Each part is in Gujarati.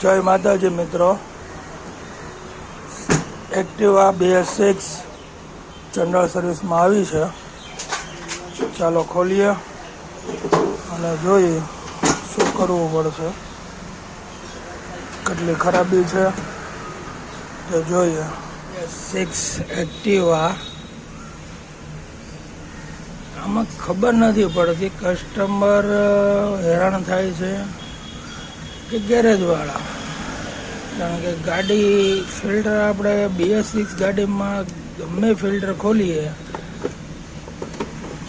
જય માતાજી મિત્રો, એક્ટિવા BS6 જનરલ સર્વિસમાં આવી છે. ચાલો ખોલીએ અને જોઈએ શું કરવું પડશે, કેટલી ખરાબી છે તે જોઈએ. BS6 એક્ટિવા આમાં ખબર નથી પડતી કસ્ટમર હેરાન થાય છે કે ગેરેજવાળા, કારણ કે ગાડી ફિલ્ટર આપણે BS6 ગાડીમાં ગમે ફિલ્ટર ખોલીએ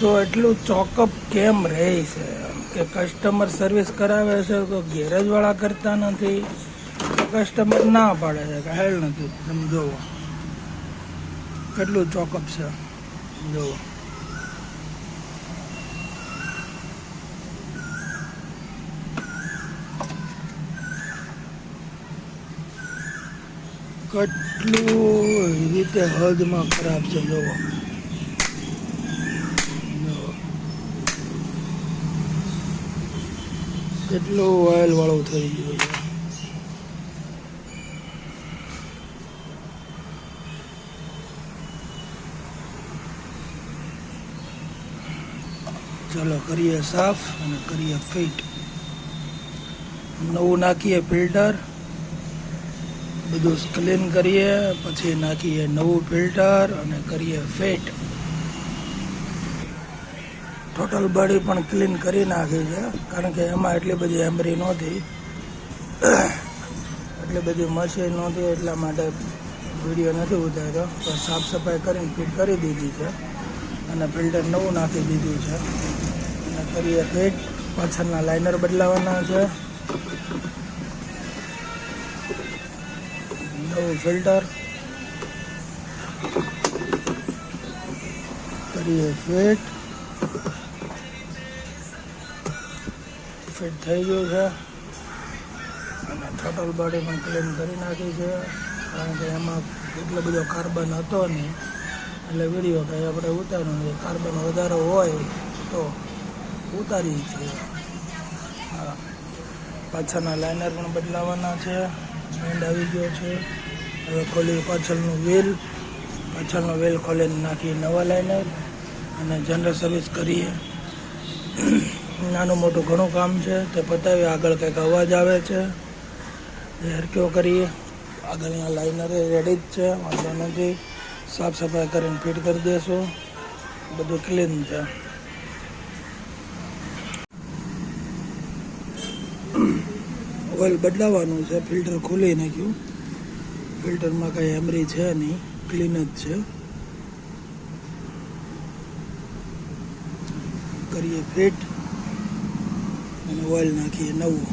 તો એટલું ચોકઅપ કેમ રહે છે કે કસ્ટમર સર્વિસ કરાવે છે તો ગેરેજવાળા કરતા નથી, કસ્ટમર ના પાડે છે કે હેલ નથી. તમે જુઓ કેટલું ચોકઅપ છે, જુઓ. કેટલું રીતે હદમાં ખરાબ છે, જોવો. કેટલું ઓઇલ વાળું થઈ ગયું છે. ચાલો કરીએ સાફ અને કરીએ ફિટ. નવું નાખીએ ફિલ્ટર, બધું ક્લીન કરીએ, પછી નાખીએ નવું ફિલ્ટર અને કરીએ ફિટ. ટોટલ બોડી પણ ક્લીન કરી નાખી છે, કારણ કે એમાં એટલી બધી એમરી નહોતી, એટલી બધી મશીન નહોતી, એટલા માટે વિડીયો નથી ઉતાર્યો. તો સાફ સફાઈ કરીને ફિટ કરી દીધી છે અને ફિલ્ટર નવું નાખી દીધું છે અને કરીએ ફિટ. પાછળના લાઇનર બદલાવાના છે, નવું ફિલ્ટર કરીએ ફિટ. ફિટ થઈ ગયું છે અને ટોટલ બોડી પણ ક્લીન કરી નાખી છે, કારણ કે એમાં એટલો બધો કાર્બન હતો નહીં, એટલે વિડીયો કંઈ આપણે ઉતાર્યો નથી. કાર્બન વધારે હોય તો ઉતારી છીએ. હા, પાછળના લાઇનર પણ બદલાવાના છે, એન્ડ આવી ગયો છે. હવે ખોલી પાછળનું વ્હીલ ખોલીને નાખીએ નવા લાઇનર અને જનરલ સર્વિસ કરીએ. નાનું મોટું ઘણું કામ છે તે પતાવી. આગળ કંઈક અવાજ આવે છે, હરક્યો કરીએ. આગળના લાઇનર રેડી જ છે, વાંધો નથી. સાફ સફાઈ કરીને ફિટ કરી દઈશું, બધું ક્લીન છે. ઓઇલ બદલાવાનું છે, ફિલ્ટર ખોલી નાખ્યું. ફિલ્ટરમાં કાંઈ એમરી છે નહીં, ક્લીન જ છે. કરીએ ફિટ અને ઓઇલ નાખીએ નવું.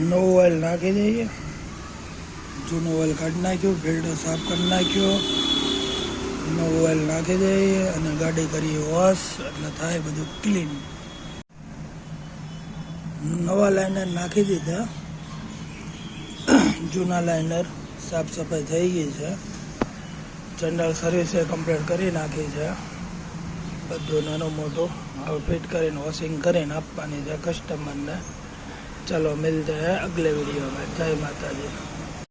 નવું ઓઇલ નાખી દઈએ. જૂનું ઓઇલ કાઢી નાખ્યું, ફિલ્ટર સાફ કરી નાખ્યો, નવું ઓઇલ નાખી દઈએ અને ગાડી કરીએ વોશ, એટલે થાય બધું ક્લીન. નવા લાઇનર નાખી દીધા, જૂના લાઇનર સાફ સફાઈ થઈ ગઈ છે. જનરલ સર્વિસે કમ્પ્લીટ કરી નાખી છે. બધું નાનું મોટું હવે ફિટ કરીને વોશિંગ કરીને આપવાની છે કસ્ટમરને. ચલો મિલતે હૈ અગલે वीडियो में. जय माता दी.